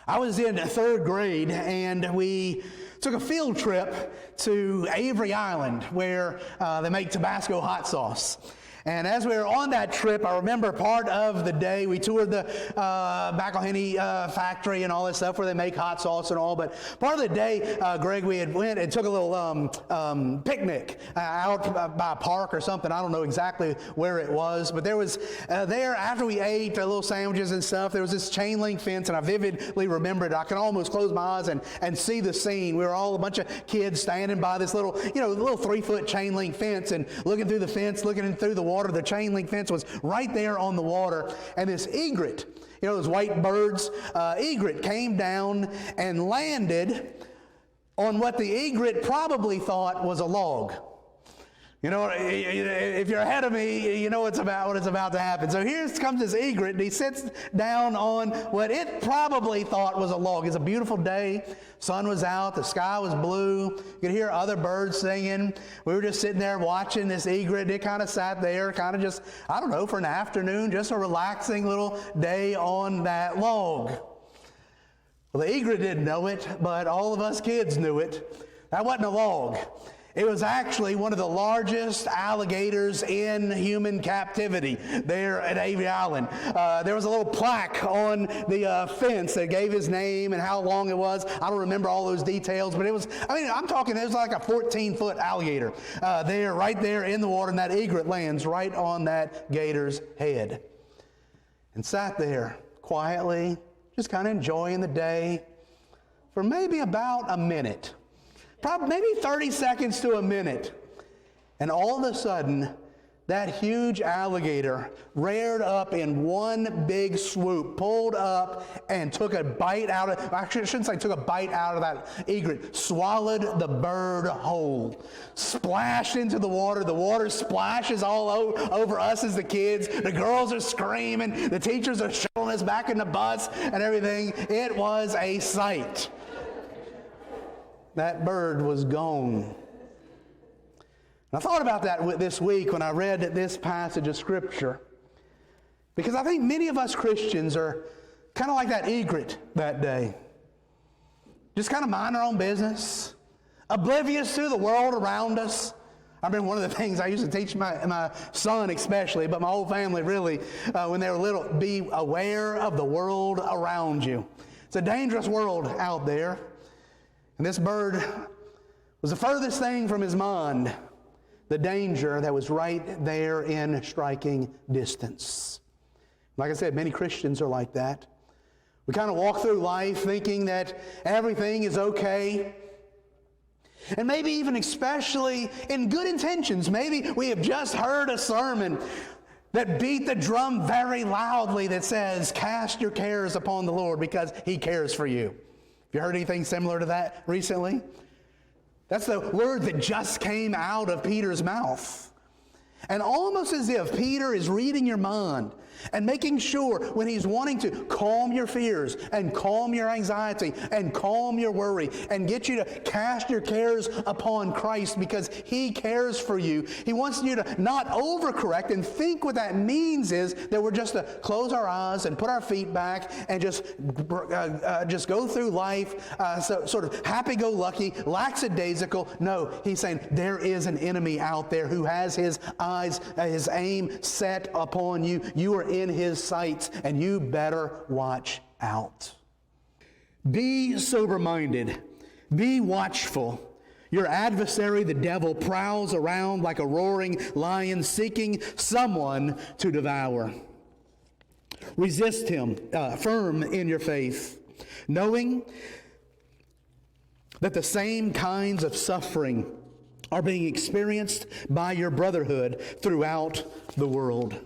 I was in third grade, and we took a field trip to Avery Island, where they make Tabasco hot sauce. And as we were on that trip, I remember part of the day, we toured the McElhenney factory and all that stuff where they make hot sauce and all. But part of the day, Greg, we had went and took a little picnic out by a park or something. I don't know exactly where it was. But there was, there after we ate little sandwiches and stuff, there was this chain link fence, and I vividly remember it. I can almost close my eyes and see the scene. We were all a bunch of kids standing by this little, little 3-foot chain link fence and looking through the fence, looking through the water. The chain link fence was right there on the water, and this egret, those white birds, egret came down and landed on what the egret probably thought was a log. If you're ahead of me, you know what it's about to happen. So here comes this egret, and he sits down on what it probably thought was a log. It's a beautiful day. Sun was out. The sky was blue. You could hear other birds singing. We were just sitting there watching this egret. It kind of sat there, kind of just, for an afternoon, just a relaxing little day on that log. Well, the egret didn't know it, but all of us kids knew it. That wasn't a log. It was actually one of the largest alligators in human captivity there at Avery Island. There was a little plaque on the fence that gave his name and how long it was. I don't remember all those details, but it was, I'm talking, it was like a 14-foot alligator right there in the water, and that egret lands right on that gator's head. And sat there quietly, just kind of enjoying the day for maybe about a minute. Probably maybe 30 seconds to a minute. And all of a sudden, that huge alligator reared up in one big swoop, pulled up and took a bite out of, actually I shouldn't say took a bite out of that egret, swallowed the bird whole, splashed into the water splashes all over us as the kids, the girls are screaming, the teachers are shuttling us back in the bus and everything. It was a sight. That bird was gone. And I thought about that this week when I read this passage of Scripture, because I think many of us Christians are kind of like that egret that day. Just kind of mind our own business, oblivious to the world around us. I remember one of the things I used to teach my son especially, but my whole family really, when they were little, be aware of the world around you. It's a dangerous world out there. And this bird was the furthest thing from his mind, the danger that was right there in striking distance. Like I said, many Christians are like that. We kind of walk through life thinking that everything is okay. And maybe even especially in good intentions. Maybe we have just heard a sermon that beat the drum very loudly that says, cast your cares upon the Lord because He cares for you. You heard anything similar to that recently? That's the word that just came out of Peter's mouth. And almost as if Peter is reading your mind and making sure when he's wanting to calm your fears and calm your anxiety and calm your worry and get you to cast your cares upon Christ because He cares for you. He wants you to not overcorrect and think what that means is that we're just to close our eyes and put our feet back and just go through life sort of happy-go-lucky, lackadaisical. No, He's saying there is an enemy out there who has his eyes, his aim set upon you. You are in His sights, and you better watch out. Be sober-minded. Be watchful. Your adversary, the devil, prowls around like a roaring lion seeking someone to devour. Resist him, firm in your faith, knowing that the same kinds of suffering are being experienced by your brotherhood throughout the world.